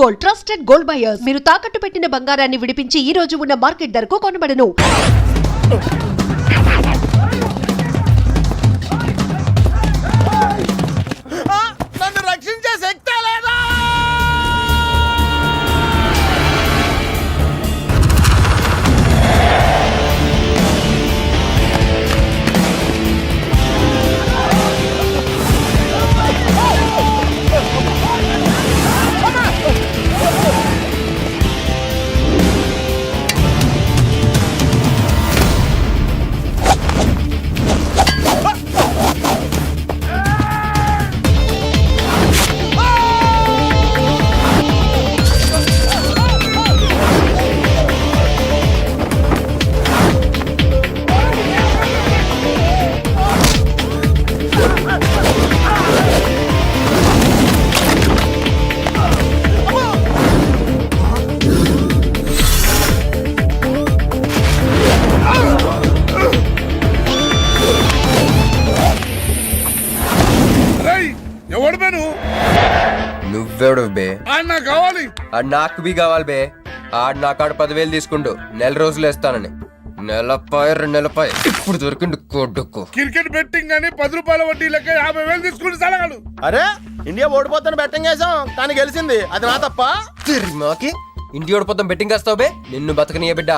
Gold, trusted gold buyers. మీరు తాకట్టు పెట్టిన బంగారాన్ని విడిపించి ఈ రోజు ఉన్న మార్కెట్ ధరకు కొనబడను. నన్ను రక్షించే శక్తి లేదా? నువ్వెవడు బే? నాకు కావాలి. నాకు బి కావాలి బే. ఆడు నా కాడ 10,000 తీసుకుంటూ నెల రోజులు వేస్తానని. నెలపై 2 నెలపై ఇప్పుడు దొరికిండు కొడుకు. క్రికెట్ బెట్టింగ్ అని 10 రూపాయల వడ్డీ లెక్క 50,000 తీసుకుని సలగాడు. అరే ఇండియా ఓడిపోతాను బెట్టింగ్ వేసాం కానీ గెలిచింది, అది నా తప్ప. మాకి ఇంటి ఓడిపోతాం బెట్టింగ్ వేస్తావు బే? నిన్ను బతకనియ బిడ్డ.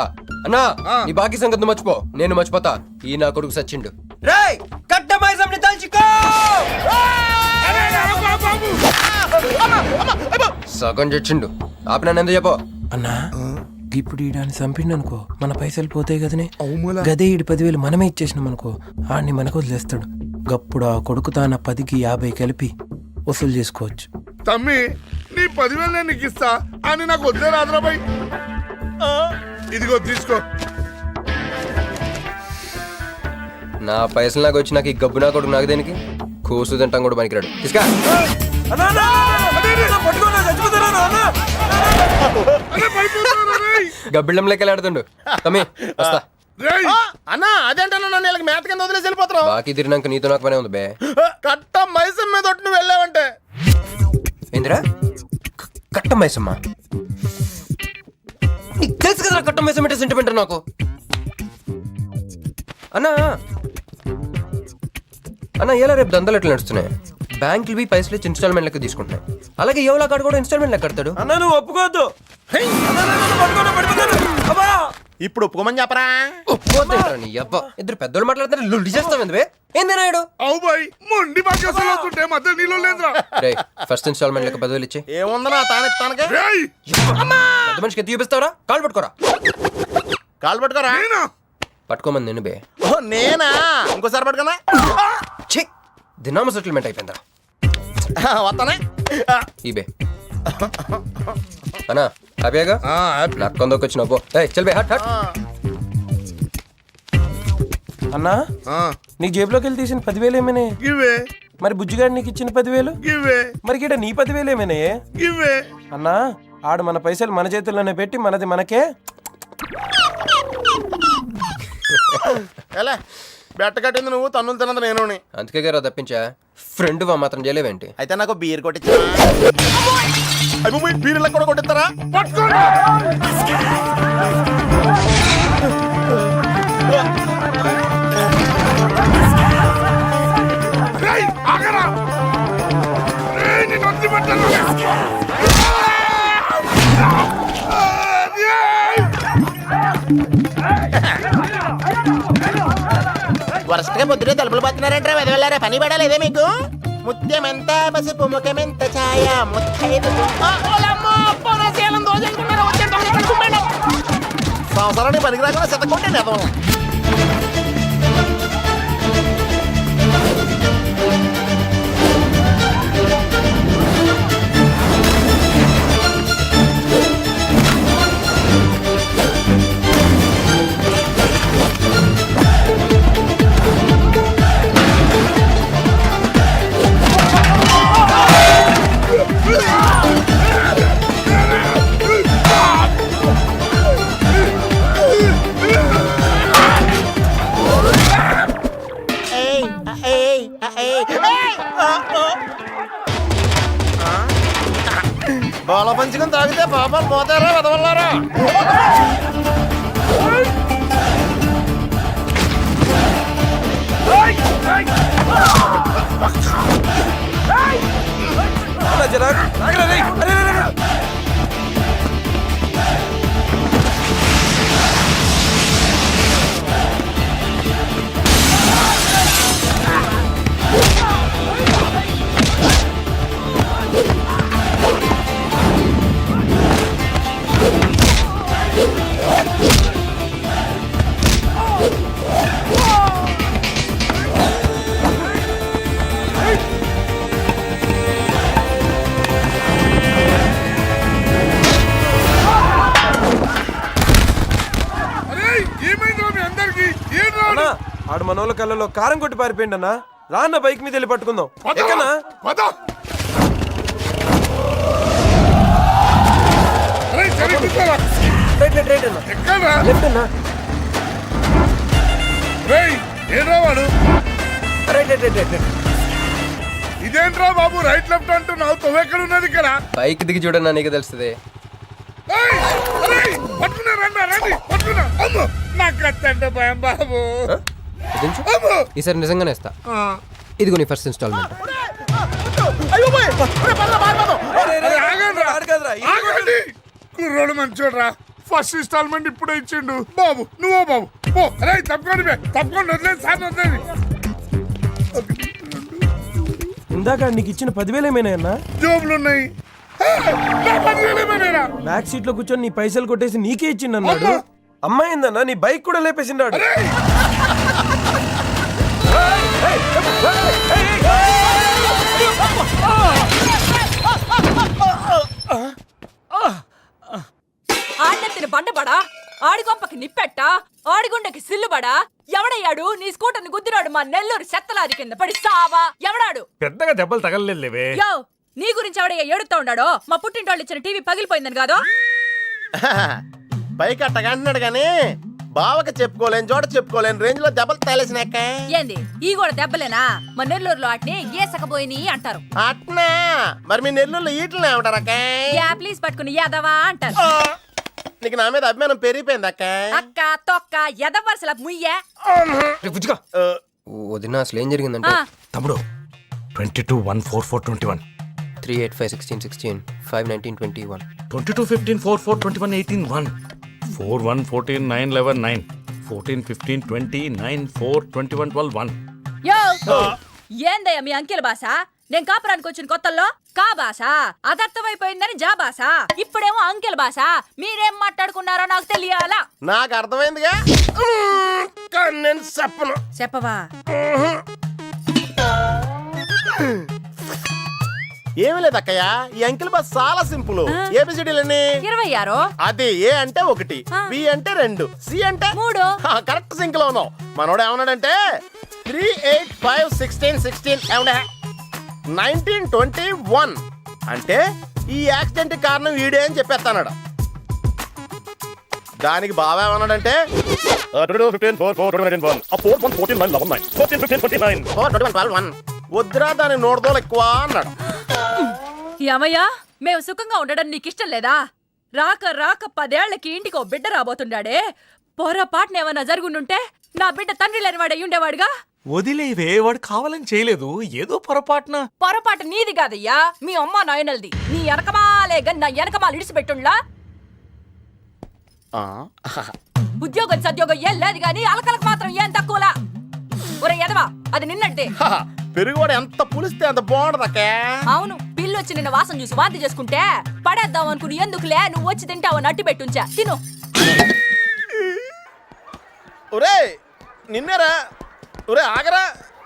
అన్నా నీ బాకీ సంగతి మర్చిపో, నేను మర్చిపోతా. ఈ నా కొడుకు సచ్చిండు. రేయ్ కట్టమైజంని తల్చుకో. సగం చచ్చిండు. ఆపి నన్ను ఎందుకు చెప్పు అన్నా. ఇప్పుడు ఈడాన్ని చంపిండు అనుకో మన పైసలు పోతాయి కదనే. గదే ఈడు 10,000 మనమే ఇచ్చేసినాం అనుకో ఆడిని మనకు వదిలేస్తాడు. గప్పుడు ఆ కొడుకు తాన 10కి 50 కలిపి వసూలు చేసుకోవచ్చు. తమ్మి నీ 10,000 నేను నీకు ఇస్తా అని నాకు వద్దే రాదురాబాయ్. ఇదిగో తీసుకో. నా పైసలు నాకు వచ్చి నాకు ఈ గబ్బు నా కొడుకు నాకు దేనికి? కూసు తింటాం కూడా పనికిరాడు. తీసుకా గబ్బిళ్ళం లెక్క ఆడుతుండు. తమ్మి వస్తా. అన్నా అదేంటన్నా నన్ను వీళ్ళకి మేత కింద వదిలేసి వెళ్ళిపోతారు. బాకీ తిరిగినాక నీతో నాకు పనే ఉంది బే. కట్ట మైసం మీద ఒట్టు నువ్వు వెళ్ళావంటే. ఏందిరా కట్ట మైసమ్మా? నీకు తెలుసు కదా కట్ట మైసం అంటే సెంటిమెంట్ నాకు. అన్నా అన్న ఎలా రేపు దందాలు ఎట్లా నడుస్తున్నాయి? బ్యాంకులు బి పైసలు ఇచ్చి ఇన్స్టాల్మెంట్ లెక్క తీసుకుంటున్నాయి. అలాగే ఎవలా కాడు కూడా ఇన్స్టాల్మెంట్ లెక్క కడతాడు. అన్నా నువ్వు ఒప్పుకోవద్దు. ఇప్పుడు ఒప్పుకోమని చెప్పరా? నీ అబ్బా ఇద్దరు పెద్దోళ్ళు మాట్లాడతారు లొల్లి చేస్తావు బే. ఏంది నాయుడు? అవు బాయ్ మొండి బాకీ అసలు అవుతుంటే మధ్య నీళ్ళు లేదురా. రేయ్ ఫస్ట్ ఇన్స్టాల్మెంట్ లెక్క 10,000 ఇచ్చి. ఏముందనా తానెత్తానక పెద్ద మనిషికి ఎత్తి చూపిస్తావరా? కాళ్ళు పట్టుకోరా. కాలు పట్టుకోరా? పట్టుకోమని నేను బే. ఓ నేనా? ఇంకోసారి పట్టుకున్నా. ఛీ దినామ సెటిల్మెంట్ అయిపోయిందా? వస్తానే ఈ బే అన్నా హ్యాపీగా నాకు కొందరికి వచ్చిన చల్ బే. Hot hot. అన్నా నీ జేబులోకి వెళ్ళి తీసిన 10,000 ఏమైనా? ఇవే. మరి బుజ్జిగాడు నీకు ఇచ్చిన 10,000? ఇవే. మరి గిట నీ 10,000 ఏమైనా? ఇవే. అన్నా ఆడు మన పైసలు మన చేతుల్లోనే పెట్టి మనది మనకే. ఎలా బెట్ట కట్టింది నువ్వు, తన్నులు తిన్నది నేను. అందుకే గారా తప్పించా. ఫ్రెండ్ వా మాత్రం చేయలేవేంటి? అయితే నాకు బీర్ కొట్టించా. బీర్లా కూడా కొట్టిస్తారా? వరసగా పొద్దునే తలుపులు పోతున్నారంటే వెళ్ళారా? పని పడాలేదే మీకు? ముత్యమెంత పసుపు ముఖమెంత ఛాయ సంవత్సరానికి పనికి రాకుండా చెత్తకుంటే పంచుకొని తాగితే పాపాలు పోతారా వదవల్లారా? అరే ఏమైందో మీ అందరికి ఏం రాడు? ఆడు మనోళ్ళ కళ్ళలో కారం కొట్టి పారిపోయింది అన్న. రాన్న బైక్ మీద వెళ్ళి పట్టుకుందాం. ఎక్కనా? పద. అరే సరే కూర్చోరా. ఎక్కడ్రా? రేయ్ ఏడ్రా వాడు? ఇదేంట్రా బాబు రైట్ లెఫ్ట్ అంటున్నావు? తొవ్వెక్కడ ఉన్నది ఇక్కడ? బైక్ దిగి చూడన్నా నీకు తెలుస్తుంది. ఏయ్, అరే, పట్టుకున్నా రండి రండి పట్టుకున్నా. అమ్మో నాకు కత్తంటే భయం బాబు. అమ్మో. ఈసారి నిజంగానే ఇస్తా. ఇదిగో నీ ఫస్ట్ ఇన్స్టాల్మెంట్. అరే, ఆగండి. కుర్రోడు మంచోడ్రా. ఫస్ట్ ఇన్స్టాల్మెంట్ ఇప్పుడే ఇచ్చిండు. బాబు నువ్వో బాబు ఓ అరే తప్పకుండా తప్పకుండా వదిలేదు సార్ వదిలేదు. ఇందాక నీకు ఇచ్చిన 10,000 ఏమైనా? జోబులు ఉన్నాయి. బ్యాక్ సీట్ లో కూర్చొని నీ పైసలు కొట్టేసి నీకే ఇచ్చిండు అన్నాడు. అమ్మాయిందన్నా నీ బైక్ కూడా లేపేసిండాడు. ఆడెత్తిన బండబడా ఆడి కొంపకి నిప్పెట్టా ఆడిగుండకి సిల్లుబడా ఎవడయ్యాడు నీ స్కూటర్ని గుద్దిరాడు మా నెల్లూరు చెత్తలారి కింద పడి సావా ఎవడాడు? పెద్దగా దెబ్బలు తగలలేవే. యో నీ గురించి ఎవడయ్యా ఏడుతా ఉన్నాడో మా పుట్టింటోళ్ళు ఇచ్చిన టీవీ పగిలిపోయిందని కాదు. పైకి అట్టగంటున్నాడు గాని బావకి చెప్పుకోలేని చోట చెప్పుకోలేని రేంజ్ లో దెబ్బలు తేలేసినాక. ఏంది ఈ కూడా దెబ్బలేనా? మా నెల్లూరులో ఆటిని ఏసకపోయిని అంటారు. అట్నా మరి మీ నెల్లూరులో ఈటలు ఏమంటారక్క? యా ప్లీజ్ పట్టుకుని యాదవా అంటారు. నీకు నా మీద అభిమానం పెరిగిపోయింది అక్క. అక్క తొక్క ఎదవరసల ముయ్యే. వదిన అసలు ఏం జరిగిందంటే తమ్ముడు 22-1-4-4-21 3-8-5-16-16 5-19-21 22-15-4-4-21-18-1 4-1-14-9-11-9 14-15-20-9-4-21-12-1 యో ఏందయ్యా మీ అంకెల భాష? నేను కాపురానికి వచ్చిన కొత్తల్లో కా భాష అదర్థమైపోయిందని జా భాష. ఇప్పుడేమో అంకెల భాష. మీరేం మాట్లాడుకున్నారో నాకు తెలియాలా? నాకు అర్థమైందిగా కానీ నేను చెప్పను. చెప్పవా? ఏమీ లేదు అక్కయ్య, ఈ అంకిల్ బస్ చాలా సింపుల్. ఏబిసిడీలన్నీ 26 అది ఏ అంటే 1, బి అంటే 2, సి అంటే 3. కరెక్ట్ సింక్ లో ఉన్నావు. మనోడు ఏమన్నాడంటే 3-8-5-16-16 ఏమన్నా 19-21 అంటే ఈ యాక్సిడెంట్ కారణం వీడే అని చెప్పేస్తాడు. దానికి బాగా ఏమన్నాడంటే 4-1-14-9-11-9 వద్దురా దాని నోడదోలు ఎక్కువ అన్నాడు. ఏమయ్యా మేము సుఖంగా ఉండడం నీకిష్టం లేదా? రాక రాక 10 ఏళ్లకి ఇంటికి ఓ బిడ్డ రాబోతుండాడే. పొరపాటున ఏమన్నా జరుగుండుంటే నా బిడ్డ తండ్రి లేని వాడు అయ్యుండేవాడుగా. వదిలేవే, వాడు కావాలని చేయలేదు, ఏదో పొరపాటున. పొరపాటు నీది కాదయ్యా మీ అమ్మ నాయనల్ది. నీ వెనకమాలే గన్ నా వెనకమాలు ఇడిసిపెట్టుండ్లా. ఉద్యోగం సద్యోగం ఏం లేదు గాని అలకలకు మాత్రం ఏం తక్కువలా. ఒరే ఎదవా అది నిన్నట్టే. పెరుగువాడు ఎంత పులిస్తే అంత బాగుండదక్కే. అవును పిల్లొచ్చి నిన్న వాసన చూసి వాంతి చేసుకుంటే పడేద్దాం అనుకుని ఎందుకులే నువ్వు వచ్చి తింటావని అట్టి పెట్టుంచా. తిను. ఒరే నిన్నేరా. ఒరే ఆగరా,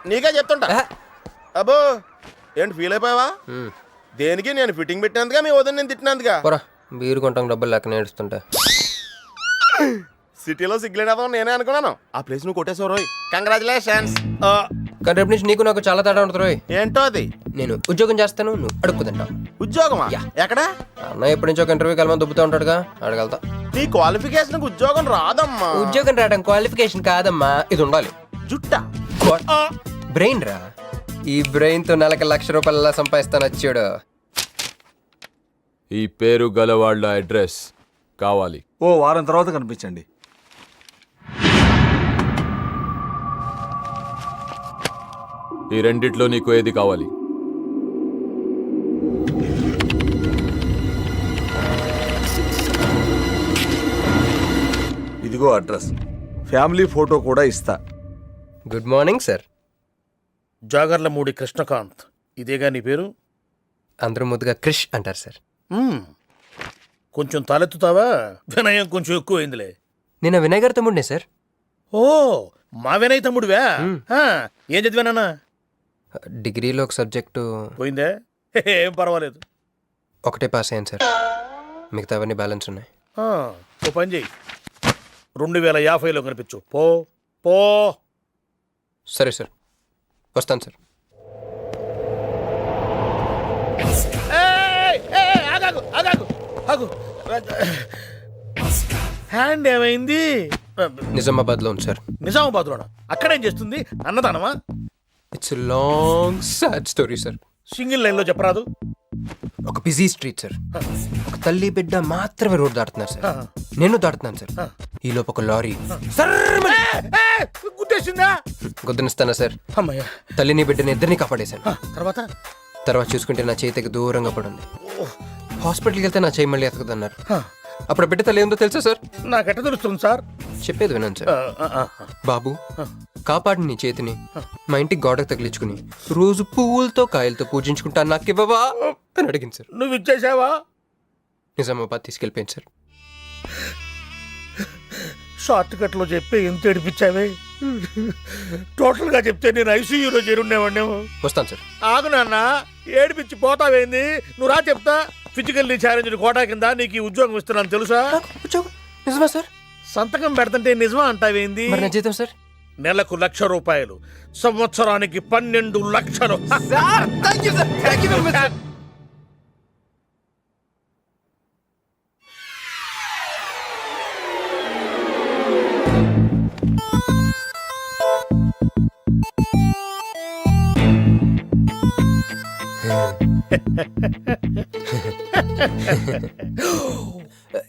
నీకే చెప్తుంటా. అబ్బో ఏంటి ఫీల్ అయిపోయావా? దేనికి నేను ఫిట్టింగ్ పెట్టినందుగా మీ వదిన నేను తిట్టినందుగా? పోరా బీరు కొంటాం డబ్బులు లెక్క నేడుస్తుంటా. సిటీలో సిగ్గులేదా నేనే అనుకున్నాను. ఆ ప్లేస్ నువ్వు కొట్టేసావు రోయ్. కంగ్రాచులేషన్స్. కానీ రేపు నుంచి నీకు నాకు చాలా తేడా ఉంటుంది రోయ్. ఏంటో అది? నేను ఉద్యోగం చేస్తాను, నువ్వు అడుక్కుతింటావు. ఉద్యోగమా? ఎక్కడ? అన్న ఎప్పటి నుంచో ఒక ఇంటర్వ్యూకి వెళ్ళమని దుబ్బుతూ ఉంటాడుగా, అడగలుగుతా. నీ క్వాలిఫికేషన్ ఉద్యోగం రాదమ్మా. ఉద్యోగం రావడం క్వాలిఫికేషన్ కాదమ్మా, ఇది ఉండాలి. జుట్టా? బ్రెయిన్ రా. ఈ బ్రెయిన్ తో నెలకి 1,00,000 రూపాయలు సంపాదిస్తాను వచ్చాడు. ఈ పేరు గలవాళ్ళ అడ్రస్ కావాలి. ఓ వారం తర్వాత కనిపించండి. ఈ రెండిట్లో నీకు ఏది కావాలి? ఇదిగో అడ్రస్, ఫ్యామిలీ ఫోటో కూడా ఇస్తా. Good morning sir. Jagarlamudi Krishnakanth, ఇదేగా నీ పేరు? అందరూ ముద్దుగా క్రిష్ అంటారు సార్. కొంచెం తలెత్తుతావా? వినయం కొంచెం ఎక్కువైందిలే. నేను వినయ్ గారి తమ్ముడినే సార్. ఓ, మా వినయ్ తమ్ముడివా? ఏం చదివానా? డిగ్రీలో ఒక సబ్జెక్టు పోయిందే, ఏం పర్వాలేదు. ఒకటే పాస్ అయ్యాను సార్, మిగతావన్నీ బ్యాలెన్స్ ఉన్నాయి. ఓ పని చెయ్యి, 2050లో కనిపించు. పో పో. సరే సార్, వస్తాను సార్. ఆగాగు ఆగాగు ఆగు. హ్యాండ్ ఏమైంది? నిజామాబాద్లో ఉంది సార్. నిజామాబాద్లోనా? అక్కడేం చేస్తుంది? అన్నదానమా? It's long sad story sir. Single లైన్లో చెప్పరాదు? ఒక బిజీ స్ట్రీట్ సార్. ఒక తల్లి బిడ్డ మాత్రమే రోడ్ దాటుతున్నారు సార్. నేను దాటుతున్నాను సార్. ఈ లోపు ఒక లారీ గుద్దేసిందా? గుద్దనిస్తానా సార్? అమ్మయ్య. తల్లిని బిడ్డని ఇద్దరిని కాపాడేశాను. తర్వాత చూసుకుంటే నా చేతికి దూరంగా పడింది. హాస్పిటల్కి వెళ్తే నా చేయి మళ్ళీ ఎతకదన్నారు. అప్పుడు బిడ్డ తల్లి ఏందో తెలుసా సార్? నాకెట్ట తెలుస్తుంది సార్? చెప్పేది వినండి సార్. బాబు, కాపాడి నీ చేతిని మా ఇంటికి గోడకు తగిలించుకుని రోజు పువ్వులతో కాయలతో పూజించుకుంటాను, నాకు ఇవ్వవా అని అడిగింది సార్. నువ్వు ఇచ్చేసావా? నిజామాబాద్ తీసుకెళ్ళిపోయింది సార్. షార్ట్ కట్ లో చెప్పి ఎంత ఏడిపించావే. టోటల్ గా చెప్తే నేను ఐసీయూలో చేరుండేవాడినేమో. వస్తాను సార్. ఆగు నాన్న, ఏడిపించి పోతావేంది? నువ్వు రా చెప్తా. ఫిజికల్లీ ఛాలెంజ్ కోటా కింద నీకు ఈ ఉద్యోగం ఇస్తున్నాను తెలుసా? నిజమా సార్? సంతకం పెడతంటే నిజమా అంటావేంది? మరి నా జీతం సార్? నెలకు ₹1,00,000, సంవత్సరానికి 12 లక్షలు.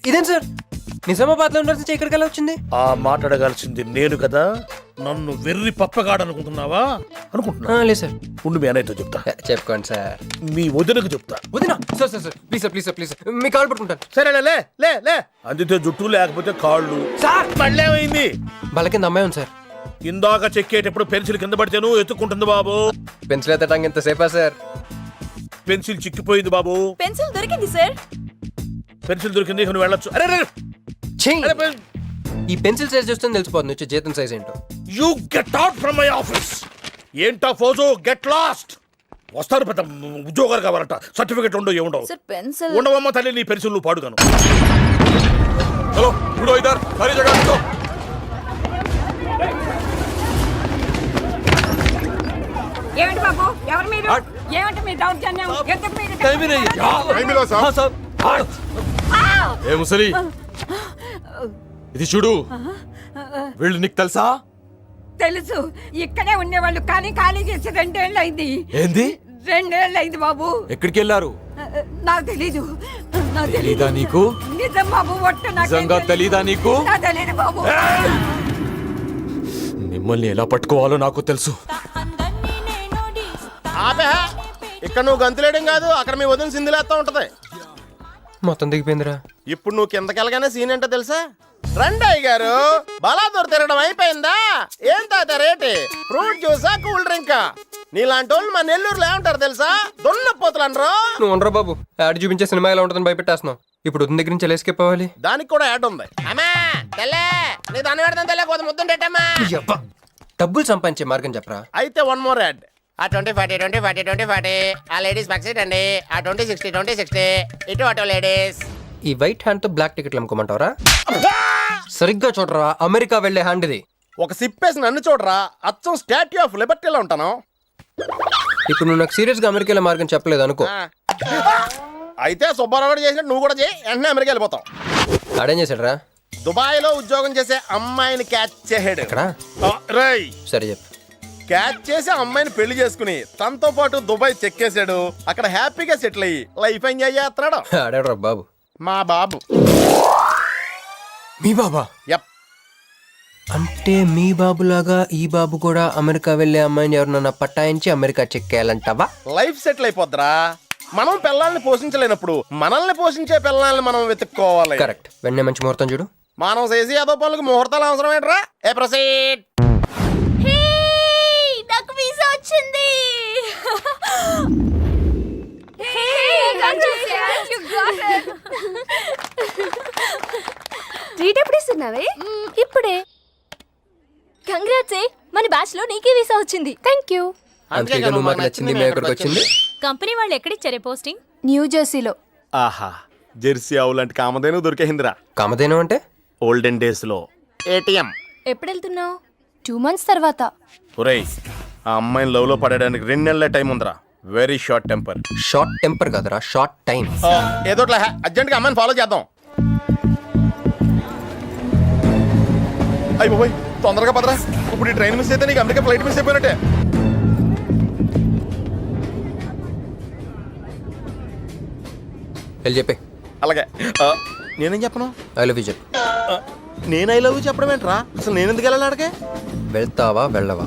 ఇదేం సార్, నిజామాబాద్ లో ఉండాల్సి ఇక్కడికి ఎలా వచ్చింది? ఆ మాట్లాడగాల్సింది నేను కదా. నన్ను వెర్రి పప్పగాడనుకుంటున్నావా? అనుకుంటున్నా. లేదు సార్. ఉండు, మీ అన్నయ్యతో చెప్తా. చెప్పుకోండి సార్. మీ వదినకు చెప్తా. వదినా? Sir sir sir, please sir, please sir, please sir, మీ కాళ్ళు పట్టుకుంటాను. సరే లే లే లే. అందితే జుట్టు లేకపోతే కాళ్ళు. సార్ మళ్ళీ ఏమైంది? బల కింద అమ్మాయి ఉంది సార్. ఇందాక చెక్కేటప్పుడు పెన్సిల్ కింద పడితేను ఎత్తుకుంటుంది బాబు. పెన్సిల్ ఎత్తడానికి ఎంత సేపా సార్? పెన్సిల్ చిక్కిపోయింది బాబు. పెన్సిల్ దొరికింది సార్. పెన్సిల్ దొరికింది, నువ్వు వెళ్ళొచ్చు. అరే ఛీ! ఈ పెన్సిల్ సైజ్ చూస్తే తెలిసిపోతుంది వచ్చే జీతం సైజ్ ఏంటో. You get out from my office. ఏంటా ఫోజు? Get lost. వస్తారు పెద్ద ఉద్యోగాలు కావాలంట. సర్టిఫికెట్ ఉండవు, ఏముండవు. సార్ పెన్సిల్ ఉండవమ్మ తల్లి, నీ పెన్సిల్ నువ్వు పాడుగాను. హలో, ఇప్పుడు ఇద్దరు సారీ జగన్. ఏమిటి బాబు? ఎవరు మీరు? ఏమిటి మీ దౌర్జన్యం? ఎందుకు మీరు ఏ ముసలి, ఇది చూడు. వీళ్ళు నీకు తెలుసా? తెలుసు. ఇక్కడే ఉండేవాళ్ళు, కానీ ఖాళీ చేసి 2 ఏళ్ళు అయింది. ఏంది? 2 ఏళ్ళు అయింది బాబు. ఎక్కడికి వెళ్ళారు? నాకు తెలీదు. తెలీదా నీకు? నిజం బాబు, ఒట్టు. నిజంగా తెలీదా నీకు? నాకు తెలీదు బాబు. మిమ్మల్ని ఎలా పట్టుకోవాలో నాకు తెలుసు. ఆపే, ఇక్కడ నువ్వు గంతులేయడం కాదు, అక్కడ మీ వదిన సింధులేస్తా ఉంటది. మొత్తం దిగిపోయిందిరా. ఇప్పుడు నువ్వు కిందకెళ్ళగానే సీన్ ఏంటో తెలుసా? రండయ్య గారు, బలాదూర్ తిరగడం అయిపోయిందా? ఏం తాత రేటి? Fruit జ్యూసా, cool డ్రింకా? నీలాంటి వాళ్ళు మా నెల్లూరులో ఏమంటారు తెలుసా? దున్నపోతులు అనరు. నువ్వు ఉండరా బాబు, యాడ్ చూపించే సినిమా ఎలా ఉంటుందని భయపెట్టేస్తున్నావు. ఇప్పుడు వదిన దగ్గర నుంచి ఎలా ఎస్కేప్ అవ్వాలి? దానికి కూడా యాడ్ ఉంది. అమ్మా తెల్లే, నీ దాన్ని పెడతాను తెల్లే, కొద్ది ముద్దుండేటమ్మా. డబ్బులు సంపాదించే మార్గం చెప్పరా. అయితే 1 more యాడ్. ఆ 20-40 20-40 20-40 ఆ లేడీస్ బ్యాక్ సైడ్ అండి. ఆ 20-60 20-60 ఇటు అటో లేడీస్. ఈ వైట్ హ్యాండ్ తో బ్లాక్ టికెట్లు అమ్ముకోమంటావరా? సరిగ్గా చూడరా, అమెరికా వెళ్లే హ్యాండ్ ఇది. ఒక సిప్పేసి నన్ను చూడరా, అచ్చం స్టాట్యూ ఆఫ్ లిబర్టీలో ఉంటాను. ఇప్పుడు నువ్వు నాకు సీరియస్ గా అమెరికా మార్గం చెప్పలేదు అనుకో. అయితే సుబ్బారావు చేసినట్టు నువ్వు కూడా చేయి, వెంటనే అమెరికా వెళ్ళిపోతాం. ఆడేం చేశాడరా? దుబాయ్ లో ఉద్యోగం చేసే అమ్మాయిని క్యాచ్ చేసాడు. ఎక్కడ? రేయ్, సరే చెప్పు. క్యాచ్ చేసి ఆ అమ్మాయిని పెళ్లి చేసుకుని తనతో పాటు దుబాయ్ చెక్కేశాడు. అక్కడ హ్యాపీగా సెటిల్ అయ్యి లైఫ్ ఎంజాయ్ చేస్తున్నాడు. ఆడాడు బాబు. మా బాబు. మీ బాబా? యప్. అంటే మీ బాబులాగా ఈ బాబు కూడా అమెరికా వెళ్ళే అమ్మాయిని ఎవరినన్నా పట్టాయించి అమెరికా చెక్కేయాలంటావా? లైఫ్ సెటిల్ అయిపోద్దిరా. మనం పిల్లల్ని పోషించలేనప్పుడు మనల్ని పోషించే పిల్లల్ని మనం వెతుక్కోవాలి. కరెక్ట్. వెంటనే మంచి ముహూర్తం చూడు. మనం చేసి ఏదో పనులకు ముహూర్తాలు అవసరం ఏంట్రా? ఏ ప్రొసీడ్. నాకు వీసా వచ్చింది. ట్రీట్ ఎప్పుడు ఇస్తున్నావే? ఇప్పుడే. కంగ్రాట్స్. మన బ్యాచ్ లో నీకే వీసా వచ్చింది. Thank you. అందుకే నువ్వు మాకు నచ్చింది, మేము ఎక్కడికి వచ్చింది. కంపెనీ వాళ్ళు ఎక్కడిచ్చారే పోస్టింగ్? న్యూ జెర్సీలో. ఆహా, జెర్సీ ఆవు లాంటి కామధేను దొరికేహిందిరా. కామధేను అంటే? ఓల్డెన్ డేస్ లో ఏటీఎం. ఎప్పుడు వెళ్తున్నావు? 2 months తర్వాత. ఒరేయ్, ఆ అమ్మాయిని లవ్ లో పడడానికి 2 నెలల టైం ఉందిరా. Very short temper. Short temper కదరా, షార్ట్ టైం. ఏదోట్లా అర్జెంట్ గా అమ్మాయిని ఫాలో చేద్దాం. అయ్యి బాబోయ్, తొందరగా పదరా. ఇప్పుడు ఈ ట్రైన్ మిస్ అయితే నీకు అమెరికా ఫ్లైట్ మిస్ అయిపోయినట్టే. వెళ్ళి చెప్పే. అలాగే. నేనేం చెప్పను? ఐ లవ్ యూ చెప్పు. నేను ఐ లవ్ యూ చెప్పడం ఏంట్రా? అసలు నేను ఎందుకు వెళ్ళాలి అడిగే? వెళ్తావా వెళ్ళవా?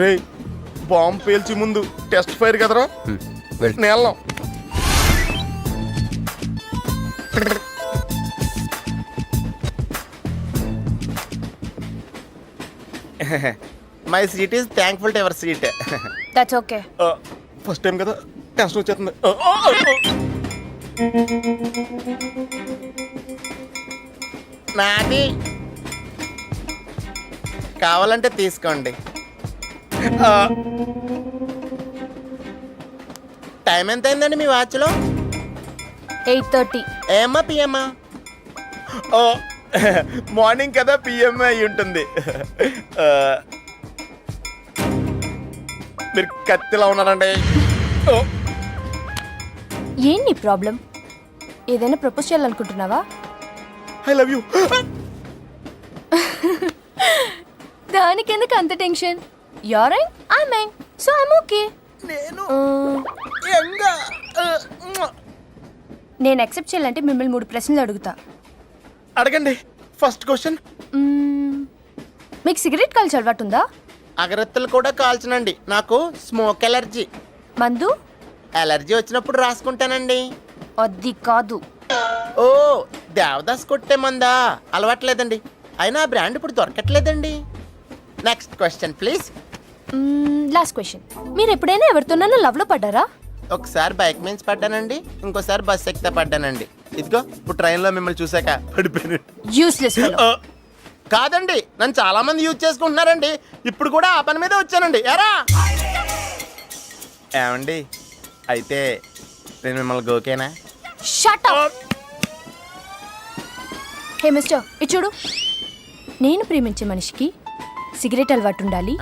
రే, బాంబు పేల్చి ముందు టెస్ట్ ఫైర్ కదరా. వెళ్ళు. నేను వెళ్ళాం. My seat is thankful to ever seat. That's okay. First time కదా, టెన్షన్ వచ్చేస్తుంది. నాది కావాలంటే తీసుకోండి. టైం ఎంత అయిందండి మీ వాచ్లో? 8:30. ఏమ్మా పిఎమ్మా? ఓ, మార్నింగ్ కదా, పిఎం అయి ఉంటుంది. మీరు కత్తిలా ఉన్నారండి. ఓ, ఏం నీ ప్రాబ్లం? ఏదైనా ప్రపోజ్ చేయాలనుకుంటున్నావా? I love you. దానికి ఎందుకు అంత tension? You're young, I'm young, so I'm okay. నేను యాక్సెప్ట్ చేయాలంటే మిమ్మల్ని 3 ప్రశ్నలు అడుగుతా. అడగండి. First question. మీకు సిగరెట్ కాల్చి అలవాటు ఉందా? అగరత్తులు కూడా కాల్చనండి. నాకు స్మోక్ ఎలర్జీ. మందు? ఎలర్జీ వచ్చినప్పుడు రాసుకుంటానండి. అది కాదు. ఓ, దేవదాస్ కొట్టే మందా? అలవాట్లేదండి. అయినా ఆ బ్రాండ్ ఇప్పుడు దొరకట్లేదండి. Next question please. Last question. మీరు ఎప్పుడైనా ఎవరితోనైనా లవ్ లో పడ్డారా? ఒకసారి బైక్ మీద పడ్డానండి, ఇంకోసారి బస్ ఎక్కితే పడ్డానండి. ఇదిగో ఇప్పుడు ట్రైన్లో మిమ్మల్ని చూసాక పడిపోయాను. Useless fellow. కాదండి, నన్ను చాలా మంది యూజ్ చేసుకుంటున్నారండి. ఇప్పుడు కూడా ఆ పని మీదే వచ్చానండి. ఎరా ఏమండి, అయితే నేను మిమ్మల్ని గోకేనా? Shut up. హే మిస్టర్, ఇది చూడు. నేను ప్రేమించే మనిషికి సిగరెట్ అలవాటు ఉండాలి,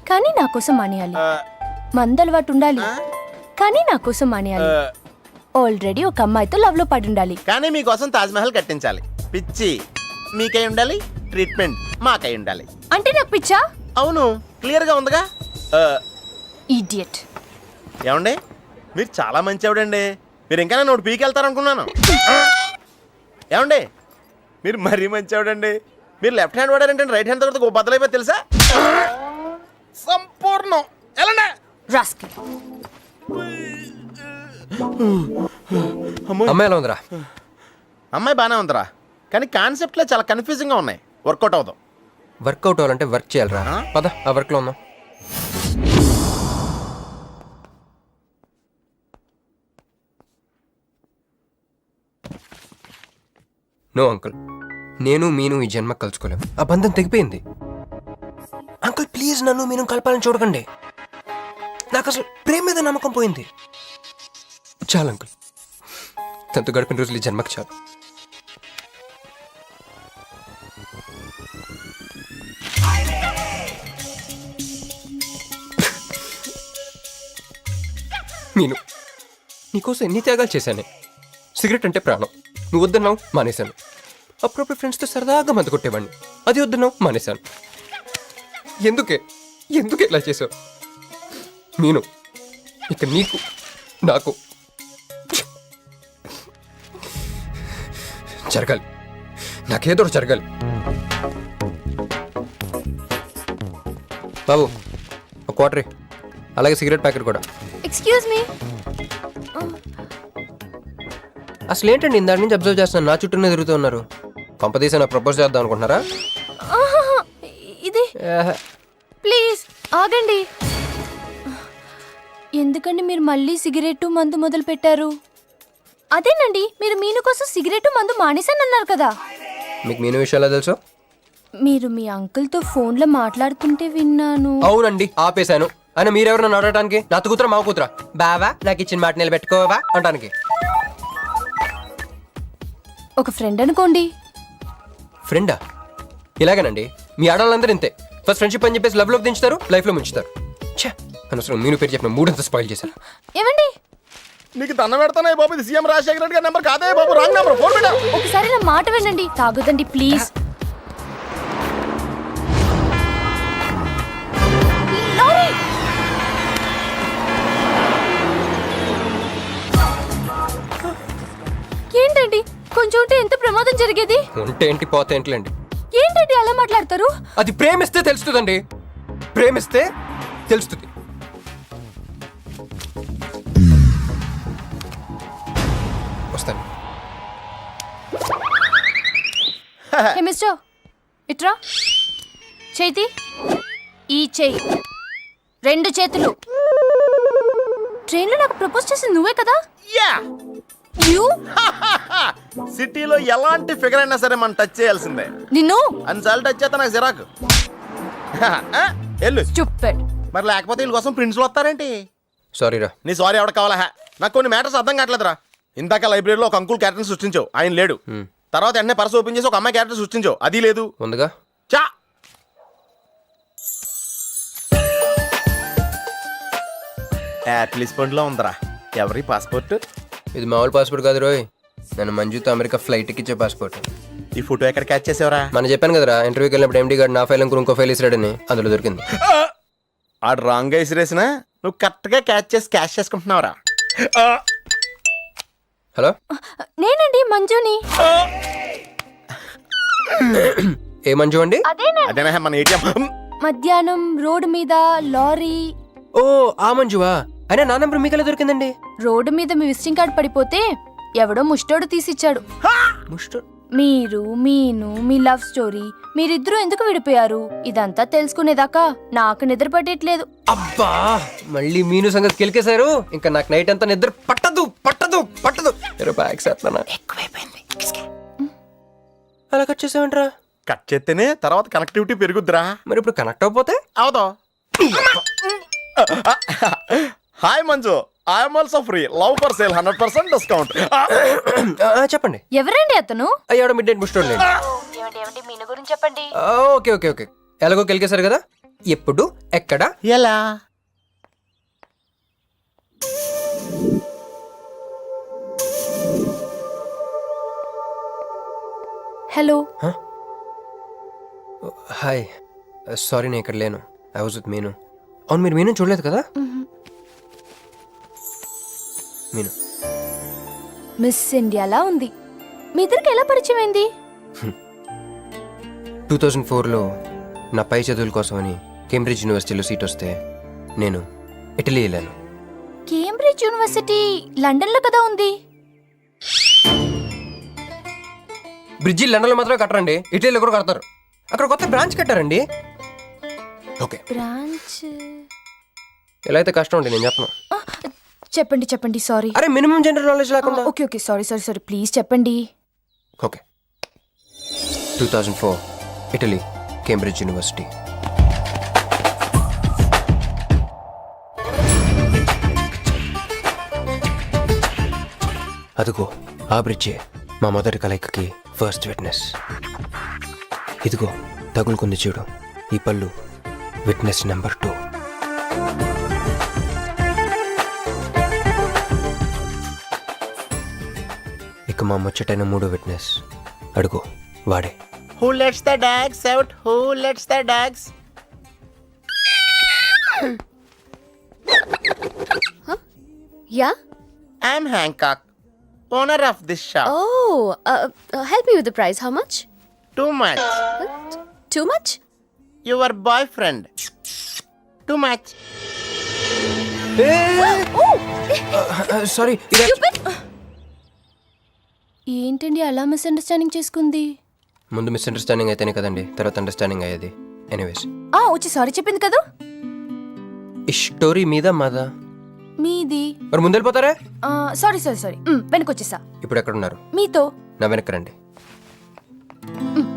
కానీ నా కోసం మానేయాలి. మందు అలవాటు ఉండాలి, కానీ నా కోసం మానేయాలి. ఆల్రెడీ ఒక అమ్మాయితో లవ్ లో పడి ఉండాలి, కానీ మీకోసం తాజ్ మహల్ కట్టించాలి. పిచ్చి మీకై ఉండాలి, ట్రీట్మెంట్ మాకై ఉండాలి. అంటే నాకు పిచ్చా? అవును, క్లియర్ గా ఉందిగా. ఇడియట్. ఏమండి, మీరు చాలా మంచివాడండి. మీరు ఇంకా నన్ను పీకెళ్తారనుకున్నాను. ఏమండి, మీరు మరీ మంచివాడండి. మీరు లెఫ్ట్ హ్యాండ్ వాడారంటే రైట్ హ్యాండ్ తర్వాత బద్దలైపోయి తెలుసా? సంపూర్ణం. ఎలాండి రాస్కెల్. అమ్మాయి ఎలా ఉందిరా? అమ్మాయి బాగానే ఉందిరా, కానీ కాన్సెప్ట్లో చాలా కన్ఫ్యూజింగ్గా ఉన్నాయి. వర్కౌట్ అవుదాం. వర్కౌట్ అవ్వాలంటే వర్క్ చేయాలరా. పద, ఆ వర్క్లో ఉందాం. నో అంకుల్, నేను మీను ఈ జన్మ కలుసుకోలేము. ఆ బంధం తెగిపోయింది. అంకుల్ ప్లీజ్, నన్ను మీను కలపాలని చూడకండి. నాకు అసలు ప్రేమ మీద నమ్మకం పోయింది. చాలు అంకుల్, తనతో గడిపిన రోజులు ఈ జన్మకి చాలు. మీను, నీకోసం ఎన్ని త్యాగాలు చేశానే. సిగరెట్ అంటే ప్రాణం, నువ్వు వద్దన్నావు మానేశాను. అప్పుడప్పుడు ఫ్రెండ్స్తో సరదాగా మందు కొట్టేవాడిని, అది వద్దన్నావు మానేశాను. ఎందుకే ఇలా చేసావు? మీను ఇక నీకు నాకు జరగాలి, నాకేదో ఒకటి జరగాలి. బాబు ఒక క్వార్టర్, అలాగే సిగరెట్ ప్యాకెట్ కూడా. Excuse me. అసలు ఏంటండి ఇందాక నుంచి అబ్జర్వ్ చేస్తున్నాను, నా చుట్టూనే తిరుగుతూ ఉన్నారు. కొంపదీసి నా ప్రపోజ్ చేద్దాం అనుకుంటున్నారా? ఇది ప్లీజ్ ఆగండి. ఎందుకండి మీరు మళ్ళీ సిగరెట్ మందు మొదలు పెట్టారు? అదేనండి, మీరు మీను కోసం సిగరెట్ మందు మానేశానన్నారు కదా. మీకు మీను విషయాలు తెలుసు? మీరు మీ అంకుల్తో ఫోన్లో మాట్లాడుతుంటే విన్నాను. అవునండి, ఆపేశాను. అని మీరెవరు నన్ను అడగటానికి? నా కూతురా మా కూతురా? బావా నాకు ఇచ్చిన మాట నిలబెట్టుకోవా అంటానికి. ఒక ఫ్రెండ్ అనుకోండి. ఫ్రెండా? ఇలాగేనండి, మీ ఆడవాళ్ళందరూ ఇంతే. ఫస్ట్ ఫ్రెండ్షిప్ అని చెప్పేసి లవ్ లో దించుతారు, లైఫ్ లో ముంచుతారు. ఛే, అనవసరం మీను పేరు చెప్పిన మూడంతా స్పాయిల్ చేశారు. ఏమండి, నీకు దండ పెడతానే బాబు, ఇది సీఎం రాజశేఖర రెడ్డి గారి నెంబర్ కాదే బాబు, రాంగ్ నెంబర్. ఫోన్ పెట్టా. ఒకసారి నా మాట వినండి. తాగుదండి ప్లీజ్. లారీ! ఏంటండి, కొంచెం ఉంటే ఎంత ప్రమాదం జరిగేది. ఉంటే ఏంటి, పోతే ఏంటిలేండి. ఏంటండి అలా మాట్లాడతారు? అది ప్రేమిస్తే తెలుస్తుందండి, ప్రేమిస్తే తెలుస్తుంది. వస్తాను. హే మిస్టర్, ఇట్రా. చేతి ఈ చేయి, రెండు చేతులు. ట్రైన్లో నాకు ప్రపోజ్ చేసింది నువ్వే కదా? యా. యూ సిటీలో ఎలాంటి ఫిగర్ అయినా సరే మనం టచ్ చేయాల్సిందే. నిన్ను అన్నిసార్లు టచ్ చేస్తా నాకు చిరాకు. ఎల్లు. స్టూపిడ్. మరి లేకపోతే వీళ్ళ కోసం ప్రిన్స్లు వస్తారేంటి? సారీ రా. నీ సారీ ఎవడ కావాలా? నాకు కొన్ని మ్యాటర్స్ అర్థం కావట్లేదురా. ఇందాక లైబ్రరీలో ఒక అంకుల్ క్యారెక్టర్ సృష్టించావు, ఆయన లేడు. తర్వాత ఎన్నే పర్స్ ఓపెన్ చేసి ఒక అమ్మాయి క్యారెక్టర్ సృష్టించావు, అది లేదు. ముందుగా చా. యాపిల్ పండ్లో ఉందరా. ఎవరి పాస్పోర్ట్? ఇది మామూలు పాస్పోర్ట్ కాదు రోయ్, నన్ను మంజుతో అమెరికా ఫ్లైట్ ఎక్కిచ్చే పాస్పోర్ట్. ఈ ఫోటో ఎక్కడ క్యాచ్ చేసావరా? మనం చెప్పాను కదరా, ఇంటర్వ్యూకి వెళ్ళినప్పుడు ఎండి గారు నా ఫైల్ ఇంకో ఫైల్ ఇస్తాడని, అందులో దొరికింది. ఆడు రాంగ్ గా ఇసిరేసిన నువ్వు కరెక్ట్ గా క్యాచ్ చేసి క్యాష్ చేసుకుంటున్నావురా. హలో, నేనండి మంజుని. ఏ మంజు అండి? అదేనా మన ఏటీఎం. మధ్యాహ్నం రోడ్డు మీద లారీ. ఓ ఆ మంజువా? అయినా నా నెంబర్ మీకెలా దొరికిందండి? రోడ్డు మీద మీ విజిటింగ్ కార్డ్ పడిపోతే ఎవడో ముష్టోడు తీసిచ్చాడు. మీరు మీను మీ లవ్ స్టోరీ, మీరిద్దరూ ఎందుకు విడిపోయారు, ఇదంతా తెలుసుకునేదాకా నాకు నిద్ర పట్టేట్లేదు. అబ్బా, మళ్ళీ మీను సంగతి కెలికేశారు. ఇంకా నాకు నైట్ అంతా నిద్ర పట్టదు పట్టదు పట్టదు. ఎక్కువైపోయింది. అలా కట్ చేసావంట్రా? కట్ చేస్తేనే తర్వాత కనెక్టివిటీ పెరుగుద్దిరా. మరి ఇప్పుడు కనెక్ట్ అవ్వకపోతే? అవుతా. Hi Manju, I'm also free, love for sale, 100% discount. చెప్పండి. ఎవరండి అతను? అయ్యాడు మిడ్ నైట్ బుస్టోడ్. మీను గురించి చెప్పండి. ఓకే ఓకే ఓకే, ఎలాగో కెలికేశారు కదా, ఎప్పుడు ఎక్కడ ఎలా? హలో. హాయ్, సారీ నేను ఇక్కడ లేను, ఐ వాజ్ విత్ మీను. అవును, మీరు మీను చూడలేదు కదా? మీను మిస్ ఇండియాలా ఉంది. మీ ఇద్దరికి ఎలా పరిచయం అయింది? 2004లో నా పై చదువుల కోసమని కేంబ్రిడ్జ్ యూనివర్సిటీలో సీట్ వస్తే నేను ఇటలీ వెళ్ళాను. కేంబ్రిడ్జ్ యూనివర్సిటీ లండన్లో కదా ఉంది. బ్రిడ్జి లండన్లో మాత్రమే కట్టరండి, ఇటలీలో కూడా కడతారు. అక్కడ కొత్త బ్రాంచ్ కట్టారండి. ఓకే, బ్రాంచ్ ఎలా అయితే కష్టం అండి, నేను చెప్పను. చెప్పండి చెప్పండి. సారీ. అరే మినిమం జనరల్ నాలెడ్జ్ లేకుండా. Okay okay, sorry sorry sorry, please చెప్పండి. Okay, 2004 Italy, Cambridge university. అదిగో ఆ బ్రిడ్జే మా మొదటి కలయికకి ఫస్ట్ విట్నెస్. ఇదిగో తగులుకుంది చూడు ఈ పళ్ళు, విట్నెస్ నెంబర్ 2. ఇక మా ముచ్చటైన 3 విట్నెస్, అడుగు వాడే. Who lets the dogs out? Who lets the dogs? Yeah I'm Hancock, owner of this shop. Help me with the price. How much? Too much. Too much? Your boy friend. Too much. Sorry. ఏంటండి అలా misunderstanding చేసుకుంది? ముందు misunderstanding అయితేనే కదండి తర్వాత understanding అయ్యేది. Anyways, వచ్చి sorry చెప్పింది కదా. ఈ స్టోరీ మీద మాదా? మీది. మరి ముందు వెళ్ళిపోతారా? సారీ సారీ సారీ, వెనకొచ్చేసా. ఇప్పుడు ఎక్కడున్నారు? మీతో. నా వెనక్కి రండి.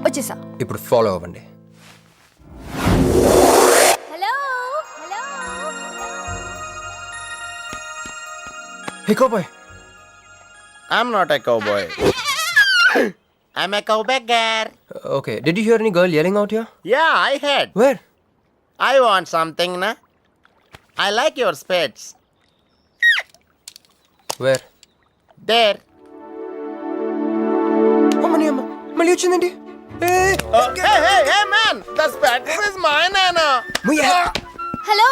వచ్చేసా. ఇప్పుడు ఫాలో అవ్వండి. Hello. Hey cowboy. I'm not a cowboy. I'm a cowbagger. Okay, did you hear any girl yelling out here? Yeah, I heard. Where? I want something, na? I like your spades. Where? There. అమ్మని అమ్మ మళ్ళీ వచ్చిందండి. Hey, man! The spades is mine, Anna. Hello.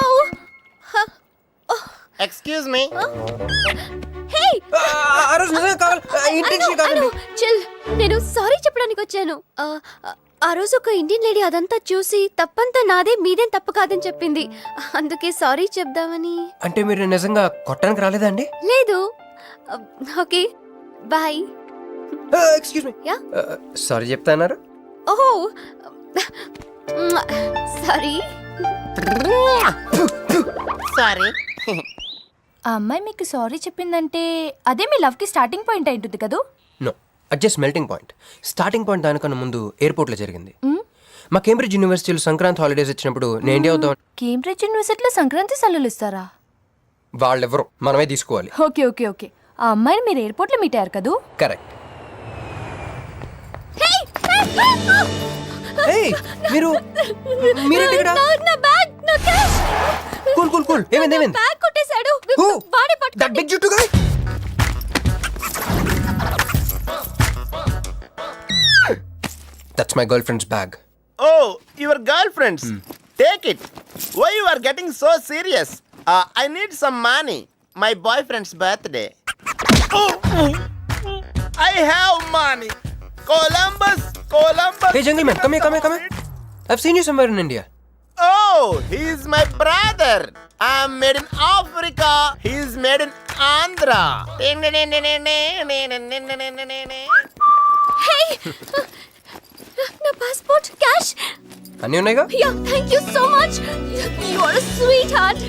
Excuse me. హే, ఆ రోజు నిజంగా కావాలి. Intention కాదండి. Chill. నేను సారీ చెప్పడానికి వచ్చాను. ఆ రోజు ఒక ఇండియన్ లేడీ అదంతా చూసి తప్పంతా నాదే, మీదేం తప్పు కాదని చెప్పింది. అందుకే సారీ చెప్దామని. అంటే మీరు నిజంగా కొట్టడానికి రాలేదా అండి? లేదు. Okay, bye. Excuse me. Ya. Sorry చెప్తాన్నారు. ఓహో, సారీ. Sorry. ఆ అమ్మాయి మీకు సారీ చెప్పిందంటే అదే మీ లవ్ కి స్టార్టింగ్ పాయింట్ అయి ఉంటుంది కదా? నో, అది just melting point. Starting point దానికన్నా ముందు ఎయిర్పోర్ట్లో జరిగింది. మా కేంబ్రిడ్జ్ యూనివర్సిటీలో సంక్రాంతి హాలిడేస్ వచ్చినప్పుడు నేను ఇండియా వద్దాం. కేంబ్రిడ్జ్ యూనివర్సిటీలో సంక్రాంతి సెలవులు ఇస్తారా? వాళ్ళెవరో మనమే తీసుకోవాలి. Okay okay okay. ఆ అమ్మాయిని మీరు ఎయిర్పోర్ట్ లో మీట్ అయ్యారు కదా? కరెక్ట్. మీరు మీరేంటి ఇక్కడ? నా బ్యాగ్, నా క్యాష్. Cool cool cool. ఏమైంది? బ్యాగ్ కొట్టేశాడు. Who? వాడే పట్టుకోండి. That big juttu guy? That's my girlfriend's bag. Oh, your girlfriend's. Take it. Why you are getting so serious? I need some money. My boyfriend's birthday. I have money. Columbus. Hey gentleman, come here. I've seen you somewhere in India. Oh, he's my brother. I'm made in Africa. He's made in Andhra. Hey! నా passport, cash. అన్నీ ఉన్నాయిగా? Yeah, thank you so much. You are a sweetheart.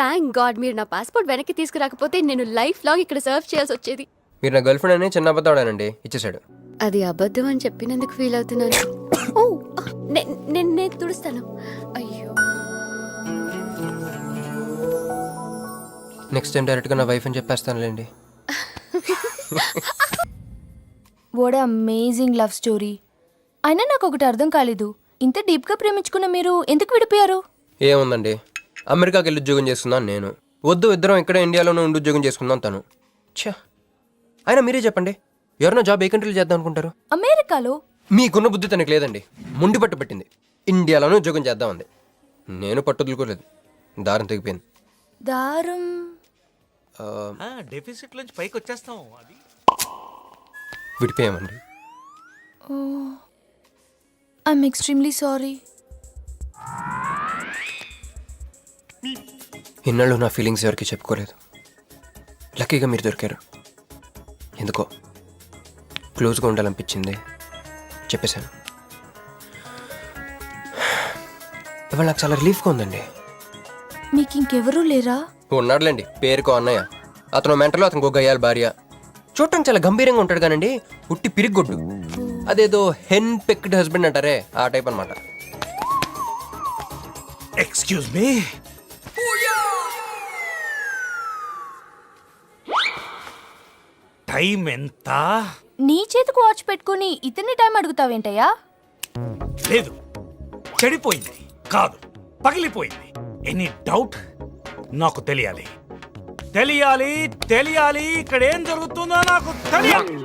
Thank God మీరు నా passport వెనక్కి తీసుకురాకపోతే నేను life long ఇక్కడ serve చేయాల్సి వచ్చేది. మీరు నా గర్ల్ ఫ్రెండ్ అని చిన్న అబద్ధాడానండి, ఇచ్చేసాడు. అది అబద్ధం అని చెప్పినందుకు ఫీల్ అవుతున్నాను. ఓ, నేను తుడుస్తాను. అయ్యో, నెక్స్ట్ టైం డైరెక్ట్గా నా వైఫ్ అని చెప్పేస్తానులేండి. What amazing love story. అయినా నాకు ఒకటి అర్థం కాలేదు, ఇంత డీప్గా ప్రేమించుకున్న మీరు ఎందుకు విడిపోయారు? ఏముందండి, అమెరికాకి వెళ్ళి ఉద్యోగం చేస్తున్నాను నేను. వద్దు, ఇద్దరం ఇక్కడ ఇండియాలోనే ఉండి ఉద్యోగం చేసుకుందాం తను. ఛా, అయినా మీరే చెప్పండి, ఎవరైనా జాబ్ ఏ కంట్రీలో చేద్దాం అనుకుంటారు? అమెరికాలో. మీకున్న బుద్ధి తనకి లేదండి. ముండి పట్టు పెట్టింది, ఇండియాలోనే ఉద్యోగం చేద్దామంది. నేను పట్టుదలుకోలేదు, దారం తెగిపోయింది. దారం డెఫిసిట్ నుంచి పైకి వచ్చేస్తాం. అది విడిపోయామండి. I'm extremely sorry. ఇన్నాళ్ళు నా ఫీలింగ్స్ ఎవరికి చెప్పుకోలేదు. లక్కీగా మీరు దొరికారు. ఎందుకో క్లోజ్గా ఉండాలనిపించింది, చెప్పేశాను. ఇవాళ నాకు చాలా రిలీఫ్గా ఉందండి. మీకు ఇంకెవరూ లేరా? ఉన్నాడులేండి, పేరుకో అన్నయ్య. అతను మెంటలో, అతనికి ఒక గయ్యాల భార్య. చూడటానికి చాలా గంభీరంగా ఉంటాడు కానండి, ఉట్టి పిరిగొడ్డు. అదేదో హెన్ పెక్డ్ హస్బెండ్ అంటారే, ఆ టైప్ అనమాట. Excuse me. టైం ఎంత? నీ చేతికి వాచ్ పెట్టుకుని ఇతన్ని టైం అడుగుతావేంటయ్యా? లేదు, చెడిపోయింది కాదు, పగిలిపోయింది. Any doubt? నాకు తెలియాలి. ఇక్కడ ఏం జరుగుతుందో నాకు తెలియాలి.